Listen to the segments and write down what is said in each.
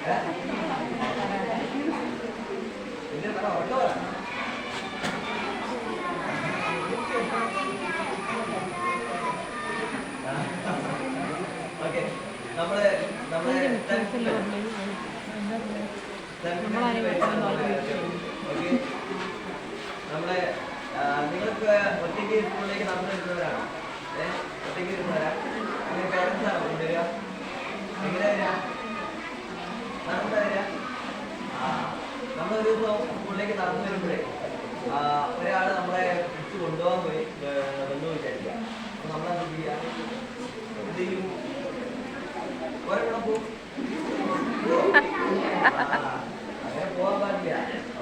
Okay നമ്മളെ നിങ്ങൾക്ക് ഒറ്റയ്ക്ക് സ്കൂളിലേക്ക് നടന്നു വരുന്നവരാണോ? ഒറ്റയ്ക്ക് വരുന്നവരാ? അങ്ങനെ പേരൻസ് ആണോ കൊണ്ടുവരിക? എങ്ങനെ വരിക? നടന്നിട്ടാ വരിക? നമ്മളൊരു ദിവസം സ്കൂളിലേക്ക് നടന്നു വരുമ്പോഴേ ഒരാൾ നമ്മളെ പിടിച്ച് കൊണ്ടുപോകാൻ പോയി വന്നു വിചാരിക്കുക. അപ്പൊ നമ്മളെന്ത് ചെയ്യുക? എന്ത് ചെയ്യും? പോവും. അങ്ങനെ പോകാൻ പാടില്ല.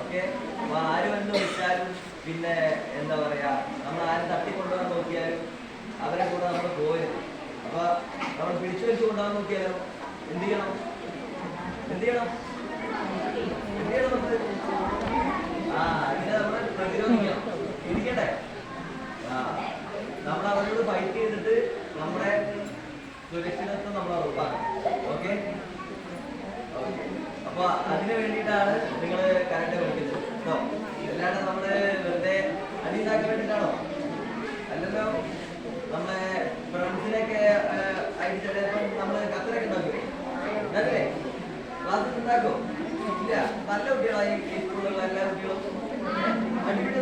ഓക്കെ, അപ്പൊ ആര് വന്ന് വിളിച്ചാലും പിന്നെ എന്താ പറയാ, നമ്മൾ ആരും തട്ടിക്കൊണ്ടുപോകാൻ നോക്കിയാലും അവരെ കൂടെ നമ്മൾ പോകരുത്. അപ്പൊ നമ്മൾ പിടിച്ചു വെച്ച് കൊണ്ടുപോകാൻ നോക്കിയാലോ എന്ത് ചെയ്യണം? അതിനെ നമ്മൾ പ്രതിരോധിക്കണം. ഇരിക്കട്ടെ. നമ്മൾ അവരോട് ഫൈറ്റ് ചെയ്തിട്ട് നമ്മുടെ സുരക്ഷിതത്വം നമ്മൾ ഉറപ്പാക്കണം. ഓക്കെ, അപ്പൊ അതിനു വേണ്ടിയിട്ടാണ് നിങ്ങൾ കരാട്ടെ പഠിക്കുന്നത് കേട്ടോ. അല്ലാണ്ട് നമ്മള് വെറുതെ അടിയുണ്ടാക്കാൻ വേണ്ടിയിട്ടാണോ? അല്ലല്ലോ. നമ്മളെ ഫ്രണ്ട്സിനെയൊക്കെ ആയിട്ട് ചിലപ്പം നമ്മള് കത്തരൊക്കെ ഉണ്ടാക്കില്ലേ? ഉണ്ടാക്കില്ലേ? ക്ലാസ്സിൽ ഉണ്ടാക്കോ? ഇല്ല. നല്ല കുട്ടികളായി ഈ സ്കൂളിലുള്ള എല്ലാ കുട്ടികളും അടിപിടി